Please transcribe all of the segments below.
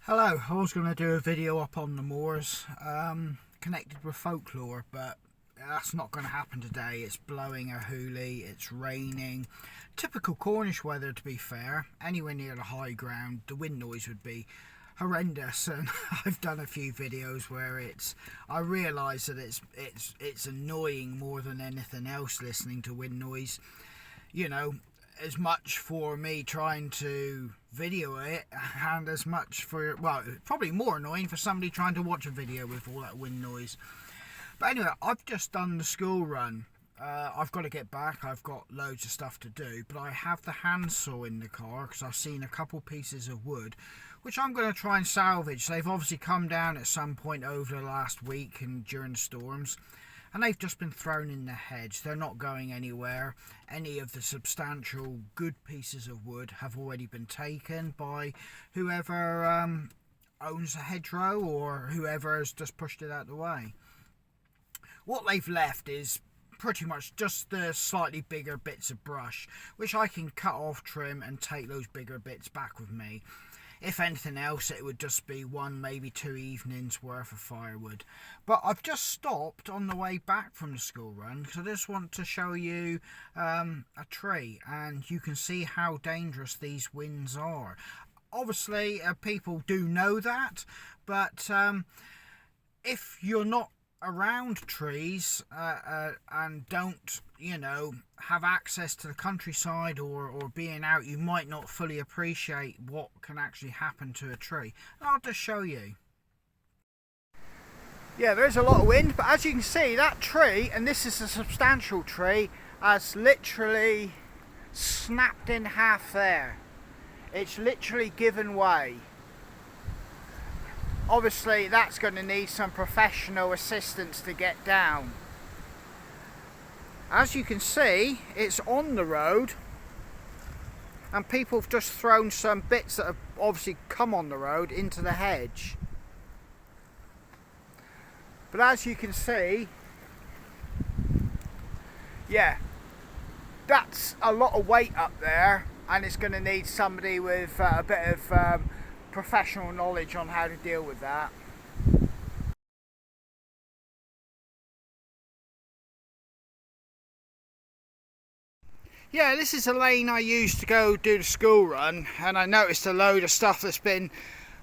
Hello, I was going to do a video up on the moors connected with folklore, but that's not going to happen today. It's blowing a hoolie, it's raining. Typical Cornish weather, to be fair. Anywhere near the high ground, the wind noise would be horrendous, and I've done a few videos where I realise that it's annoying more than anything else listening to wind noise. You know, as much for me trying to video it and as much for, well, probably more annoying for somebody trying to watch a video with all that wind noise. But anyway, I've just done the school run. I've got to get back. I've got loads of stuff to do, but I have the handsaw in the car because I've seen a couple pieces of wood which I'm going to try and salvage. They've obviously come down at some point over the last week and during the storms, and they've just been thrown in the hedge. They're not going anywhere. Any of the substantial good pieces of wood have already been taken by whoever owns the hedgerow or whoever has just pushed it out of the way. What they've left is pretty much just the slightly bigger bits of brush, which I can cut off, trim, and take those bigger bits back with me. If anything else, it would just be one, maybe 2 evenings worth of firewood. But I've just stopped on the way back from the school run because I just want to show you a tree, and you can see how dangerous these winds are. Obviously, people do know that, but if you're not around trees and don't, have access to the countryside or being out, you might not fully appreciate what can actually happen to a tree. And I'll just show you. Yeah, there's a lot of wind, but as you can see, that tree, and this is a substantial tree, has literally snapped in half there. It's literally given way. Obviously that's going to need some professional assistance to get down. As you can see, it's on the road, and people have just thrown some bits that have obviously come on the road into the hedge. But as you can see, yeah, that's a lot of weight up there, and it's going to need somebody with a bit of professional knowledge on how to deal with that. Yeah, this is a lane I used to go do the school run, and I noticed a load of stuff that's been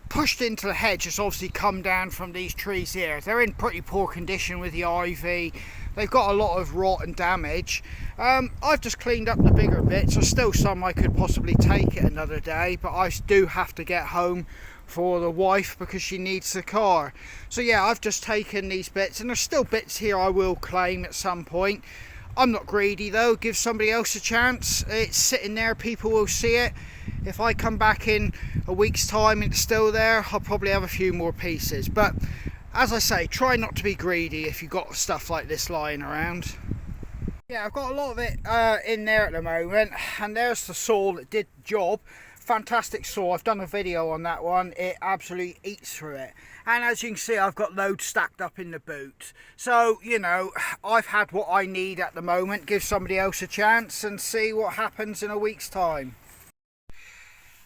pushed into the hedge has obviously come down from these trees here. They're in pretty poor condition with the ivy. They've got a lot of rot and damage. I've just cleaned up the bigger bits. There's still some I could possibly take it another day, but I do have to get home for the wife because she needs the car. So yeah, I've just taken these bits, and there's still bits here I will claim at some point. I'm not greedy though, give somebody else a chance. It's sitting there, people will see it. If I come back in a week's time and it's still there, I'll probably have a few more pieces. But as I say, try not to be greedy if you've got stuff like this lying around. Yeah, I've got a lot of it in there at the moment, and there's the saw that did the job. Fantastic saw. I've done a video on that one. It absolutely eats through it, and as you can see, I've got loads stacked up in the boot. So I've had what I need at the moment. Give somebody else a chance and see what happens in a week's time.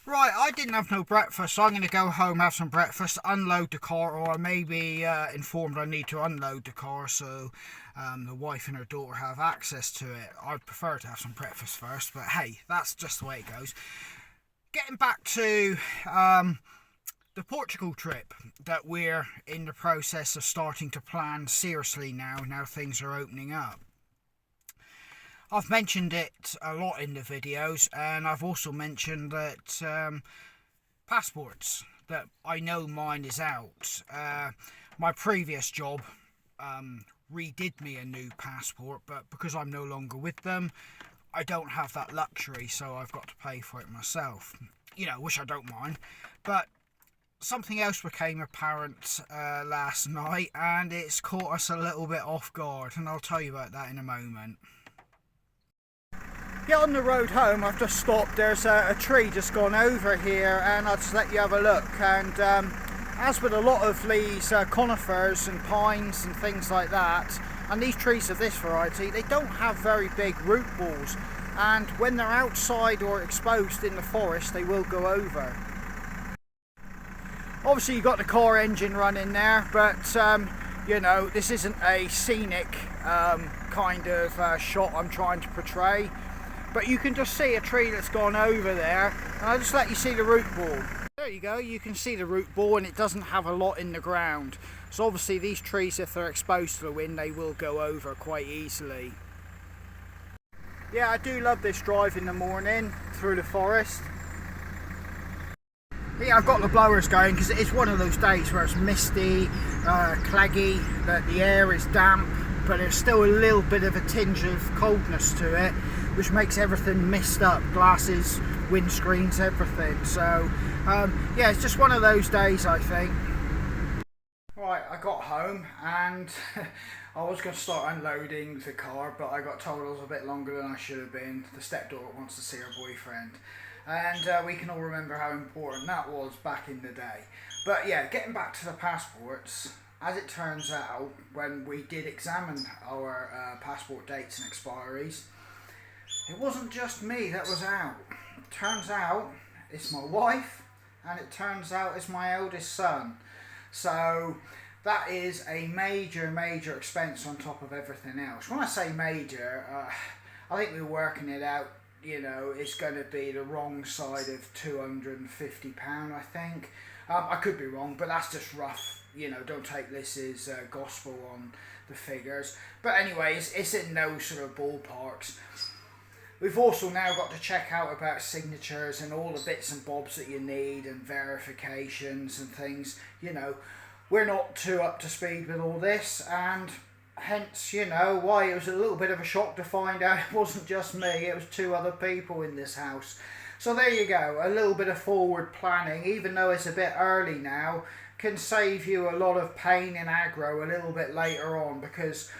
Right, I didn't have no breakfast, so I'm going to go home, have some breakfast, unload the car, or I may be informed I need to unload the car so the wife and her daughter have access to it. I'd prefer to have some breakfast first, but hey, that's just the way it goes. Getting back to the Portugal trip that we're in the process of starting to plan seriously now things are opening up. I've mentioned it a lot in the videos, and I've also mentioned that passports, that I know mine is out. My previous job redid me a new passport, but because I'm no longer with them, I don't have that luxury, so I've got to pay for it myself, which I don't mind. But something else became apparent last night, and it's caught us a little bit off guard, and I'll tell you about that in a moment. Yeah, on the road home, I've just stopped. There's a tree just gone over here, and I'll just let you have a look. And as with a lot of these conifers and pines and things like that, and these trees of this variety, they don't have very big root balls, and when they're outside or exposed in the forest, they will go over. Obviously you've got the car engine running there, but you know, this isn't a scenic kind of shot I'm trying to portray. But you can just see a tree that's gone over there, and I'll just let you see the root ball. There you go, you can see the root ball, and it doesn't have a lot in the ground. So obviously these trees, if they're exposed to the wind, they will go over quite easily. Yeah, I do love this drive in the morning through the forest. Yeah, I've got the blowers going because it's one of those days where it's misty, claggy, that the air is damp, but there's still a little bit of a tinge of coldness to it, which makes everything mist up, glasses, windscreens, everything. So yeah, it's just one of those days, I think. Right, I got home and I was going to start unloading the car, but I got told I was a bit longer than I should have been. The stepdaughter wants to see her boyfriend, and we can all remember how important that was back in the day. But yeah, getting back to the passports, as it turns out, when we did examine our passport dates and expiries, it wasn't just me that was out. Turns out it's my wife, and it turns out it's my eldest son. So that is a major expense on top of everything else. When I say major, I think we're working it out, you know, it's going to be the wrong side of £250, I think. I could be wrong, but that's just rough. You know, don't take this as gospel on the figures. But anyways, it's in those sort of ballparks. We've also now got to check out about signatures and all the bits and bobs that you need and verifications and things. You know, we're not too up to speed with all this, and hence, you know, why it was a little bit of a shock to find out it wasn't just me, it was 2 other people in this house. So there you go, a little bit of forward planning, even though it's a bit early now, can save you a lot of pain and aggro a little bit later on, because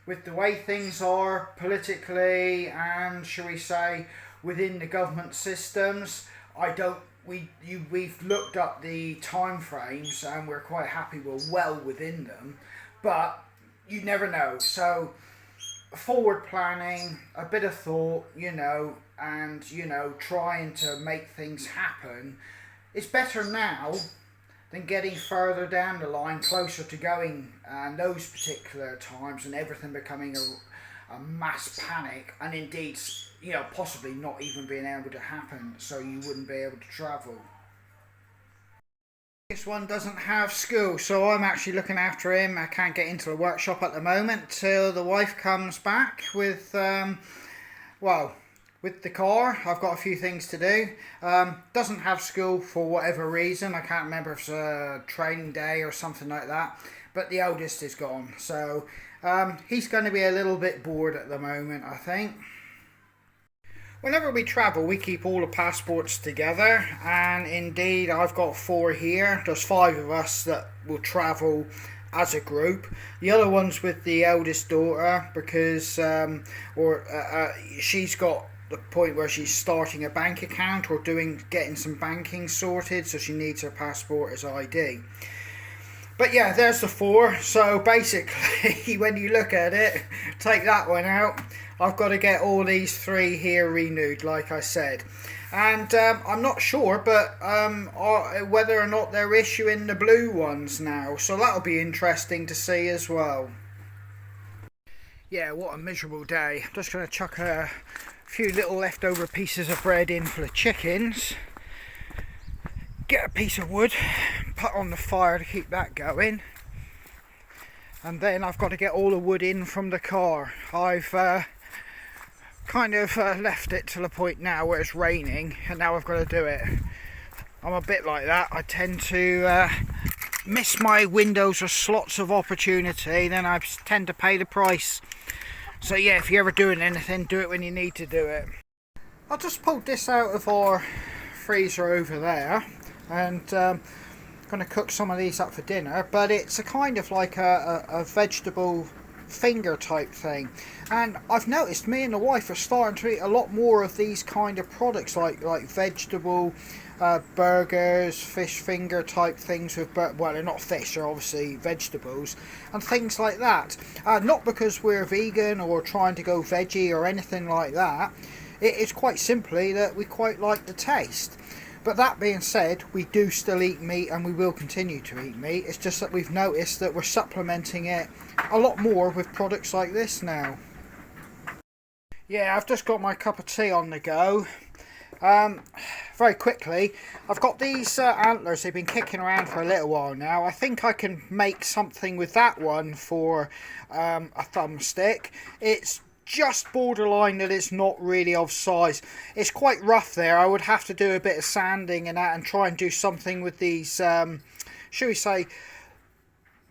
with the way things are politically and, shall we say, within the government systems, we've looked up the time frames and we're quite happy we're well within them, but you never know. So forward planning, a bit of thought, you know, and, you know, trying to make things happen, it's better now than getting further down the line, closer to going those particular times and everything becoming a mass panic, and indeed, you know, possibly not even being able to happen, so you wouldn't be able to travel. This one doesn't have school, so I'm actually looking after him. I can't get into the workshop at the moment till the wife comes back with, well, with the car. I've got a few things to do. Doesn't have school for whatever reason. I can't remember if it's a training day or something like that. But the eldest is gone. So he's going to be a little bit bored at the moment, I think. Whenever we travel, we keep all the passports together. And indeed, I've got 4 here. There's 5 of us that will travel as a group. The other one's with the eldest daughter because she's got the point where she's starting a bank account or getting some banking sorted, so she needs her passport as ID. But yeah, there's the 4. So basically, when you look at it, take that one out, I've got to get all these 3 here renewed, like I said. And I'm not sure, but whether or not they're issuing the blue ones now, so that'll be interesting to see as well. Yeah, what a miserable day. I'm just going to chuck a few little leftover pieces of bread in for the chickens, get a piece of wood, put on the fire to keep that going, and then I've got to get all the wood in from the car. I've kind of left it to the point now where it's raining, and now I've got to do it. I'm a bit like that. I tend to miss my windows or slots of opportunity, then I tend to pay the price. So yeah, if you're ever doing anything, do it when you need to do it. I just pulled this out of our freezer over there, and going to cook some of these up for dinner, but it's a kind of like a vegetable finger type thing, and I've noticed me and the wife are starting to eat a lot more of these kind of products, like vegetable burgers, fish finger type things with, well, they're not fish, they're obviously vegetables and things like that. Not because we're vegan or trying to go veggie or anything like that. It is quite simply that we quite like the taste. But that being said, we do still eat meat and we will continue to eat meat. It's just that we've noticed that we're supplementing it a lot more with products like this now. Yeah, I've just got my cup of tea on the go. Very quickly, I've got these antlers. They've been kicking around for a little while now. I think I can make something with that one for a thumbstick. It's just borderline that it's not really of size. It's quite rough there. I would have to do a bit of sanding and that and try and do something with these, shall we say,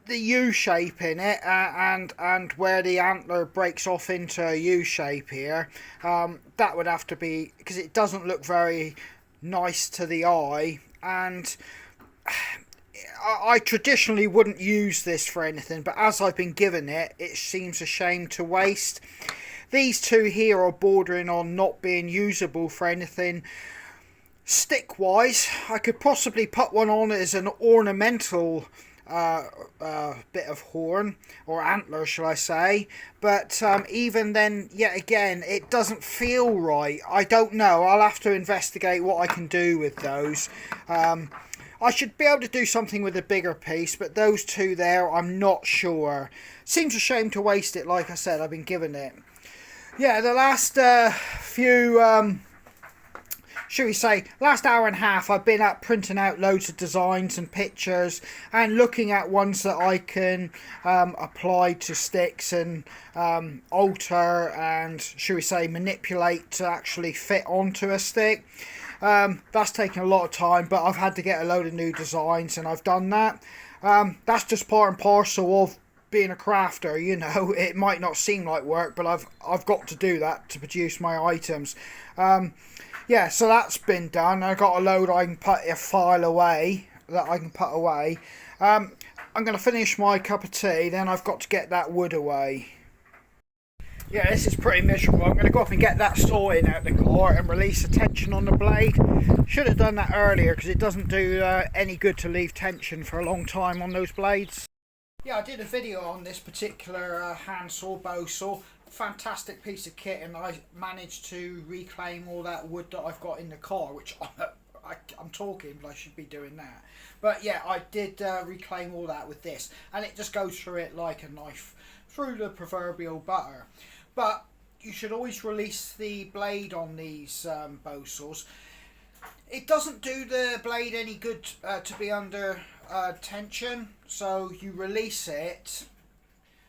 the U shape in it, and where the antler breaks off into a U shape here. That would have to be, because it doesn't look very nice to the eye, and I traditionally wouldn't use this for anything, but as I've been given it, it seems a shame to waste. These two here are bordering on not being usable for anything. Stick wise, I could possibly put one on as an ornamental bit of horn or antler, shall I say, but even then, yet again, it doesn't feel right. I don't know. I'll have to investigate what I can do with those. I should be able to do something with a bigger piece, but those two there, I'm not sure. Seems a shame to waste it. Like I said, I've been given it. Yeah, the last few should we say, last hour and a half, I've been out printing out loads of designs and pictures and looking at ones that I can apply to sticks and alter and, should we say, manipulate to actually fit onto a stick. That's taken a lot of time, but I've had to get a load of new designs and I've done that. That's just part and parcel of being a crafter, you know. It might not seem like work, but I've got to do that to produce my items. Yeah, so that's been done. I got a load I can put a file away that I can put away. I'm going to finish my cup of tea, then I've got to get that wood away. Yeah, this is pretty miserable. I'm going to go off and get that saw in out the car and release the tension on the blade. Should have done that earlier because it doesn't do any good to leave tension for a long time on those blades. Yeah, I did a video on this particular hand saw, bow saw. Fantastic piece of kit, and I managed to reclaim all that wood that I've got in the car, which I'm talking, but I should be doing that. But yeah, I did reclaim all that with this, and it just goes through it like a knife through the proverbial butter. But you should always release the blade on these bow saws. It doesn't do the blade any good to be under tension, so you release it,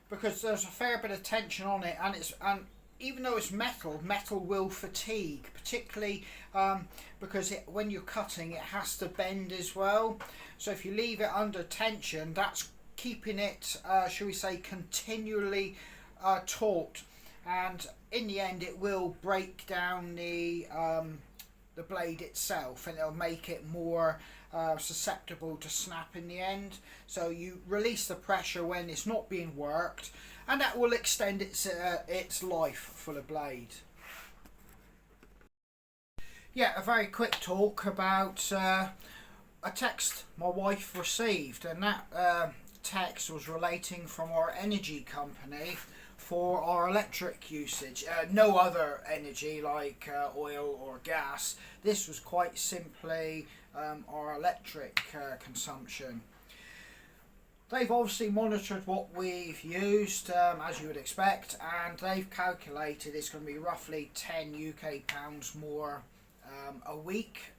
because there's a fair bit of tension on it, and even though it's metal will fatigue, particularly because when you're cutting, it has to bend as well. So if you leave it under tension, that's keeping it, shall we say, continually taut, and in the end, it will break down the blade itself, and it'll make it more susceptible to snap in the end. So you release the pressure when it's not being worked, and that will extend its life for the blade. Yeah, a very quick talk about a text my wife received, and that text was relating from our energy company for our electric usage. No other energy like oil or gas. This was quite simply our electric consumption. They've obviously monitored what we've used, as you would expect, and they've calculated it's going to be roughly 10 UK pounds more a week,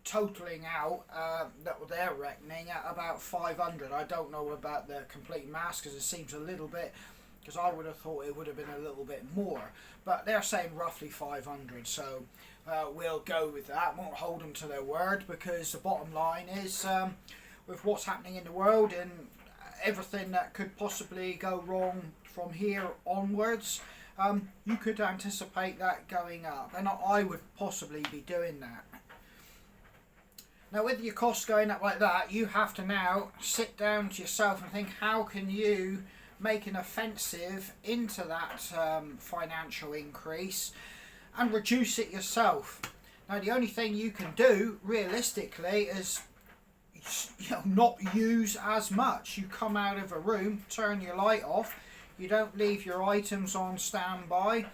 totaling out that they're reckoning at about 500. I don't know about the complete mass because it seems a little bit, because I would have thought it would have been a little bit more, but they're saying roughly 500, so we'll go with that. Won't hold them to their word, because the bottom line is with what's happening in the world and everything that could possibly go wrong from here onwards, you could anticipate that going up, and I would possibly be doing that. Now, with your costs going up like that, you have to now sit down to yourself and think, how can you make an offensive into that financial increase and reduce it yourself? Now, the only thing you can do realistically is, you know, not use as much. You come out of a room, turn your light off, you don't leave your items on standby,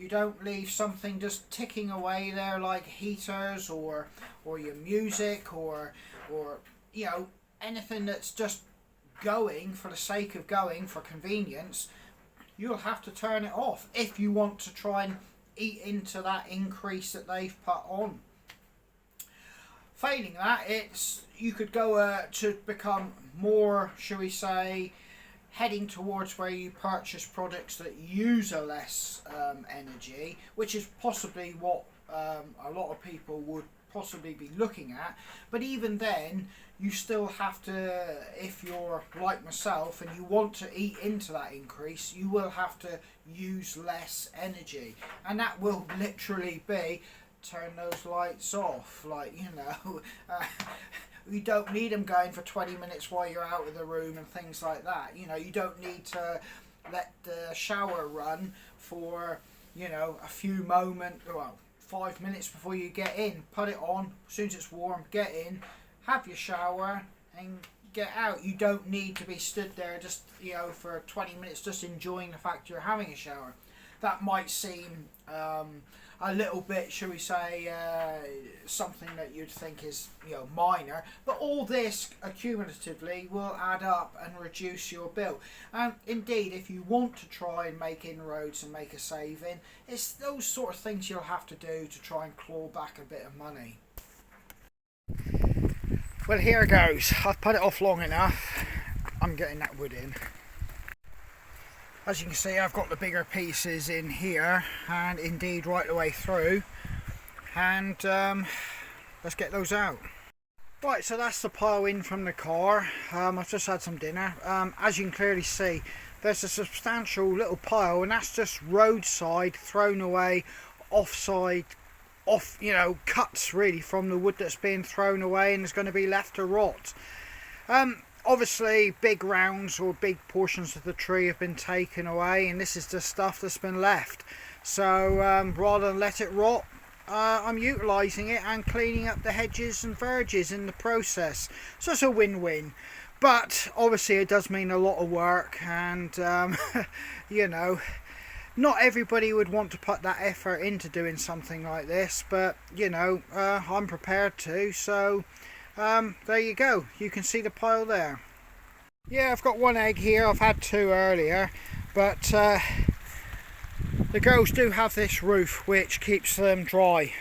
You don't leave something just ticking away there like heaters or your music or you know, anything that's just going for the sake of going for convenience. You'll have to turn it off if you want to try and eat into that increase that they've put on. Failing that, you could go to become more, shall we say, heading towards where you purchase products that use a less energy, which is possibly what a lot of people would possibly be looking at. But even then, you still have to, if you're like myself and you want to eat into that increase, you will have to use less energy, and that will literally be turn those lights off. Like, you know, you don't need them going for 20 minutes while you're out of the room and things like that. You know, you don't need to let the shower run for, you know, a few moments, well, 5 minutes before you get in. Put it on as soon as it's warm, get in, have your shower and get out. You don't need to be stood there just, you know, for 20 minutes just enjoying the fact you're having a shower. That might seem a little bit, shall we say, something that you'd think is, you know, minor, but all this accumulatively will add up and reduce your bill. And indeed, if you want to try and make inroads and make a saving, it's those sort of things you'll have to do to try and claw back a bit of money. Well, here goes. I've put it off long enough. I'm getting that wood in. As you can see, I've got the bigger pieces in here and indeed right the way through, and let's get those out. Right, so that's the pile in from the car. I've just had some dinner. As you can clearly see, there's a substantial little pile, and that's just roadside thrown away, offside, you know, cuts really from the wood that's being thrown away and is going to be left to rot. Obviously big rounds or big portions of the tree have been taken away, and this is the stuff that's been left. So rather than let it rot, I'm utilising it and cleaning up the hedges and verges in the process. So it's a win-win. But obviously it does mean a lot of work, and you know, not everybody would want to put that effort into doing something like this, but you know, I'm prepared to. So there you go, you can see the pile there. Yeah, I've got one egg here. I've had two earlier, but the girls do have this roof which keeps them dry,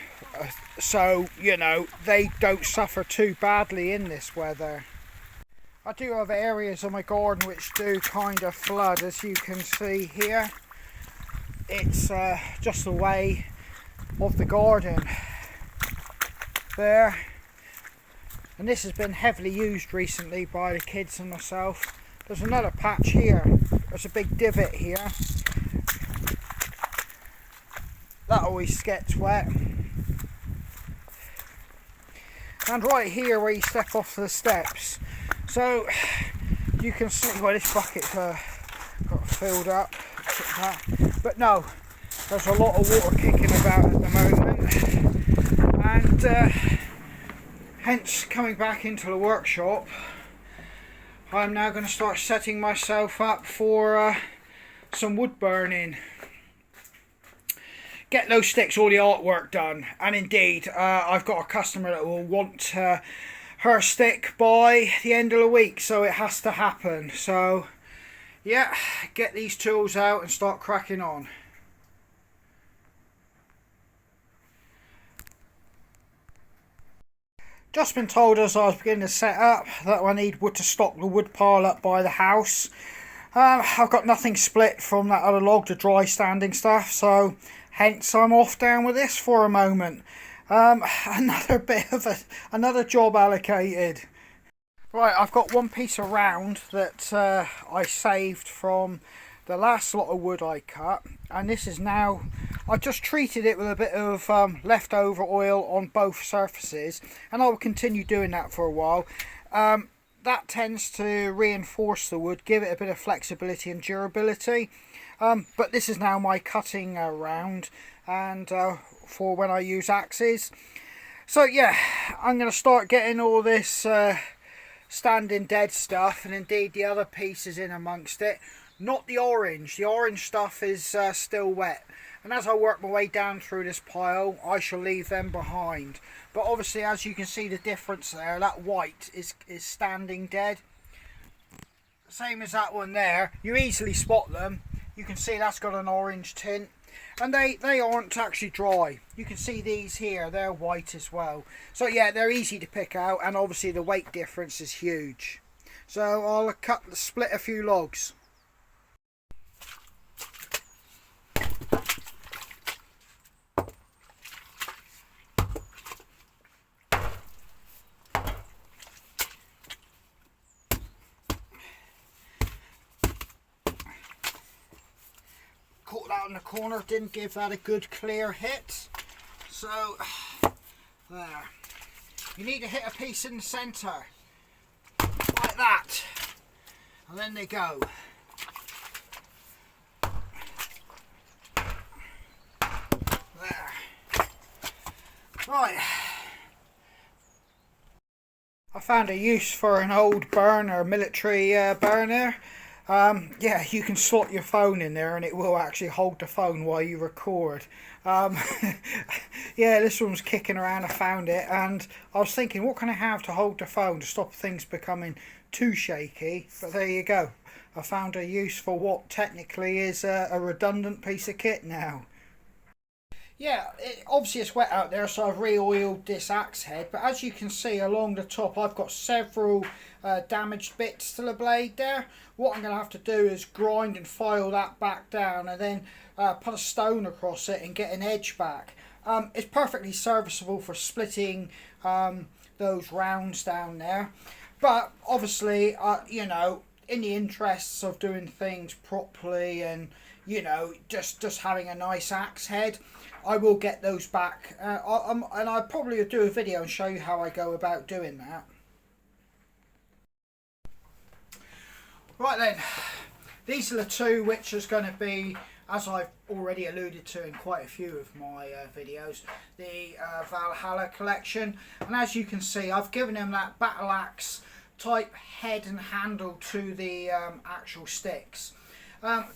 so you know, they don't suffer too badly in this weather. I do have areas of my garden which do kind of flood, as you can see here. It's just the way of the garden there. And this has been heavily used recently by the kids and myself. There's another patch here. There's a big divot here. That always gets wet. And right here where you step off the steps. So you can see, well, this bucket's got filled up. But no, there's a lot of water kicking about at the moment. And hence, coming back into the workshop, I'm now going to start setting myself up for some wood burning. Get those sticks, all the artwork done. And indeed, I've got a customer that will want her stick by the end of the week, so it has to happen. So, yeah, get these tools out and start cracking on. Just been told as I was beginning to set up that I need wood to stock the wood pile up by the house. I've got nothing split from that other log, the dry standing stuff, so hence I'm off down with this for a moment. Another bit of another job allocated. Right, I've got one piece of round that I saved from the last lot of wood I cut, and this is now, I just treated it with a bit of leftover oil on both surfaces, and I will continue doing that for a while. That tends to reinforce the wood, give it a bit of flexibility and durability. But this is now my cutting round, and for when I use axes. So yeah, I'm going to start getting all this standing dead stuff, and indeed the other pieces in amongst it. Not the orange stuff is still wet, and and as I work my way down through this pile I shall leave them behind. But obviously, as you can see the difference there, that white is standing dead, same as that one there. You easily spot them. You can see that's got an orange tint, and they aren't actually dry. You can see these here, they're white as well. So yeah, they're easy to pick out, and obviously the weight difference is huge. So I'll split a few logs. Caught that in the corner, didn't give that a good clear hit. So there. You need to hit a piece in the centre, like that, and then they go. There. Right. I found a use for an old burner, military burner. Yeah, you can slot your phone in there and it will actually hold the phone while you record. Yeah, this one was kicking around. I found it and I was thinking, what can I have to hold the phone to stop things becoming too shaky? But there you go. I found a use for what technically is a redundant piece of kit now. Yeah, obviously it's wet out there, so I've re-oiled this axe head, but as you can see along the top I've got several damaged bits to the blade there. What I'm going to have to do is grind and file that back down, and then put a stone across it and get an edge back. It's perfectly serviceable for splitting those rounds down there, but obviously you know, in the interests of doing things properly and, you know, just having a nice axe head, I will get those back, and I'll probably do a video and show you how I go about doing that. Right then, these are the two which is going to be, as I've already alluded to in quite a few of my videos, the Valhalla collection. And as you can see, I've given them that battle axe type head and handle to the actual sticks.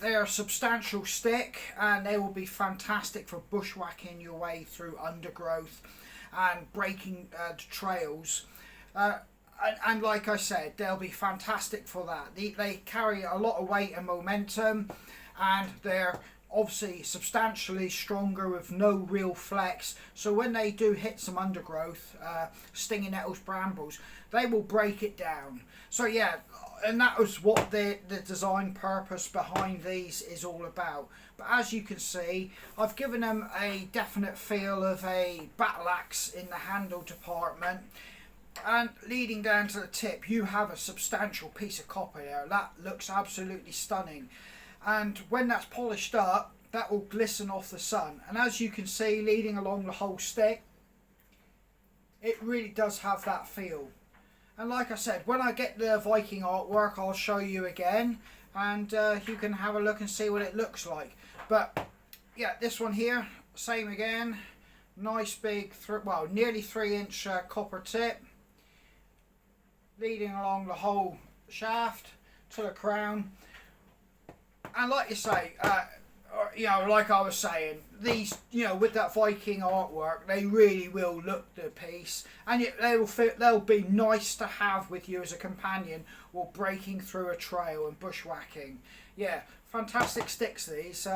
They're a substantial stick and they will be fantastic for bushwhacking your way through undergrowth and breaking the trails. And like I said, they'll be fantastic for that. They carry a lot of weight and momentum, and they're obviously substantially stronger with no real flex. So when they do hit some undergrowth, stinging nettles, brambles, they will break it down. So yeah, and that was what the design purpose behind these is all about. But as you can see, I've given them a definite feel of a battle axe in the handle department. And leading down to the tip, you have a substantial piece of copper there. That looks absolutely stunning. And when that's polished up, that will glisten off the sun. And as you can see, leading along the whole stick, it really does have that feel. And like I said, when I get the Viking artwork, I'll show you again, and you can have a look and see what it looks like. But yeah, this one here, same again. Nice big, well, nearly 3-inch copper tip, leading along the whole shaft to the crown. And like you say, you know, like I was saying, these, you know, with that Viking artwork, they really will look the piece, and yet they'll be nice to have with you as a companion while breaking through a trail and bushwhacking. Yeah, fantastic sticks these.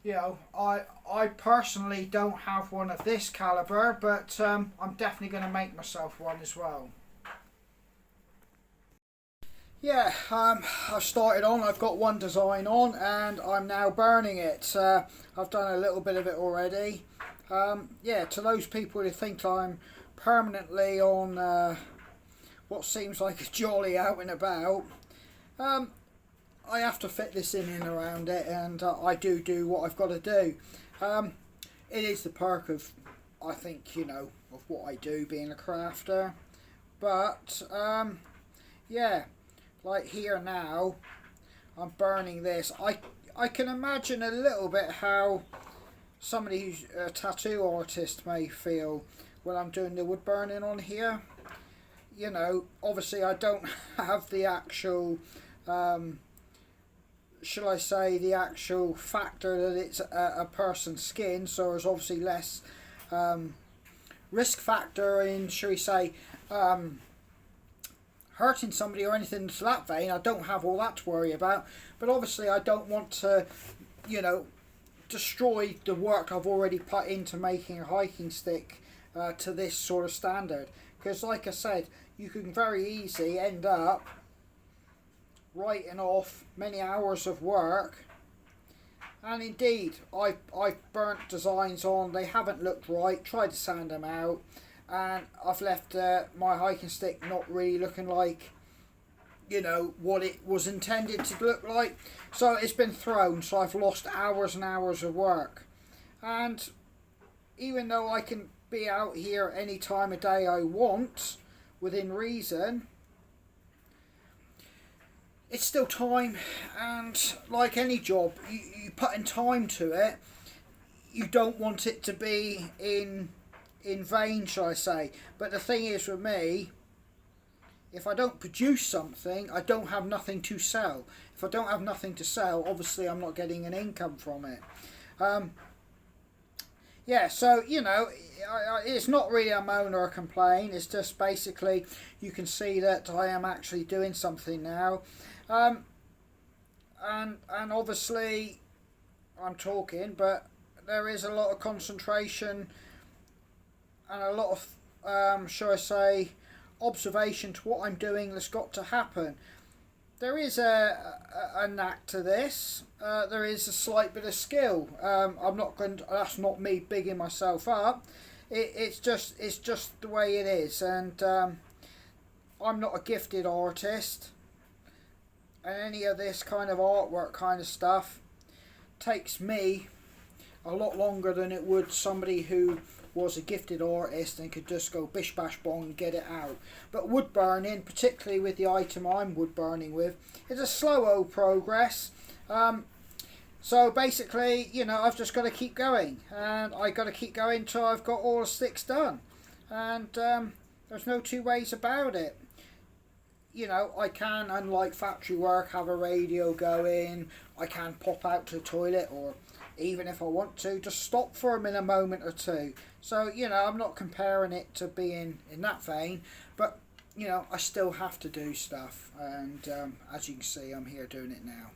You know, I personally don't have one of this caliber, but I'm definitely going to make myself one as well. Yeah, I've started on, I've got one design on, and I'm now burning it. I've done a little bit of it already. Yeah, to those people who think I'm permanently on what seems like a jolly out and about, I have to fit this in and around it, and I do what I've got to do. It is the perk of, I think, you know, of what I do, being a crafter. But, yeah. Like here now, I'm burning this. I can imagine a little bit how somebody who's a tattoo artist may feel when I'm doing the wood burning on here. You know, obviously I don't have the actual shall I say, the actual factor that it's a person's skin, so there's obviously less risk factor in, shall we say, hurting somebody or anything to that vein. I don't have all that to worry about, but obviously I don't want to, you know, destroy the work I've already put into making a hiking stick to this sort of standard, because like I said, you can very easily end up writing off many hours of work. And indeed, I've burnt designs on, they haven't looked right, tried to sand them out, and I've left my hiking stick not really looking like, you know, what it was intended to look like. So it's been thrown, so I've lost hours and hours of work. And even though I can be out here any time of day I want, within reason, it's still time, and like any job, you put in time to it, you don't want it to be in vain, shall I say. But the thing is with me, if I don't produce something, I don't have nothing to sell. If I don't have nothing to sell, obviously I'm not getting an income from it. Yeah, so, you know, it's not really a moan or a complain. It's just basically, you can see that I am actually doing something now. And obviously, I'm talking, but there is a lot of concentration and a lot of, shall I say, observation to what I'm doing that's got to happen. There is a knack to this. There is a slight bit of skill. I'm not going to, that's not me bigging myself up. It's just the way it is, and I'm not a gifted artist. And any of this kind of artwork kind of stuff takes me a lot longer than it would somebody who was a gifted artist and could just go bish bash bong and get it out. But wood burning, particularly with the item I'm wood burning with, is a slow progress. So basically, you know, I've just got to keep going, and I got to keep going until I've got all the sticks done. And there's no two ways about it. You know, I can, unlike factory work, have a radio going. I can pop out to the toilet, or even if I want to, just stop for them in a moment or two. So, you know, I'm not comparing it to being in that vein, but, you know, I still have to do stuff. And as you can see, I'm here doing it now.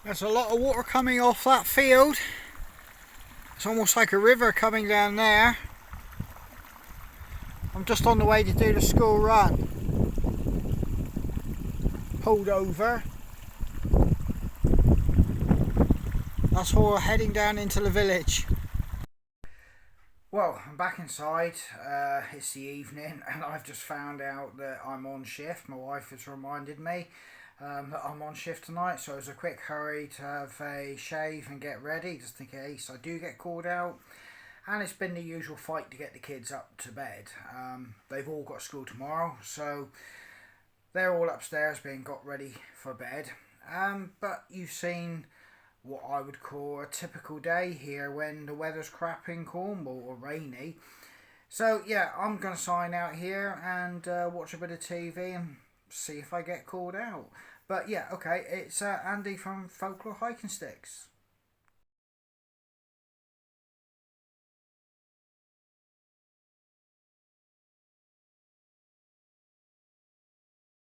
There's a lot of water coming off that field. It's almost like a river coming down there. I'm just on the way to do the school run. Pulled over. That's how we're heading down into the village. Well, I'm back inside. It's the evening, and I've just found out that I'm on shift. My wife has reminded me that I'm on shift tonight, so it was a quick hurry to have a shave and get ready, just in case I do get called out. And it's been the usual fight to get the kids up to bed. They've all got school tomorrow, so they're all upstairs being got ready for bed. But you've seen what I would call a typical day here when the weather's crap in Cornwall, or rainy. So yeah, I'm going to sign out here and watch a bit of TV and see if I get called out. But yeah, okay, it's Andy from Folklore Hiking Sticks.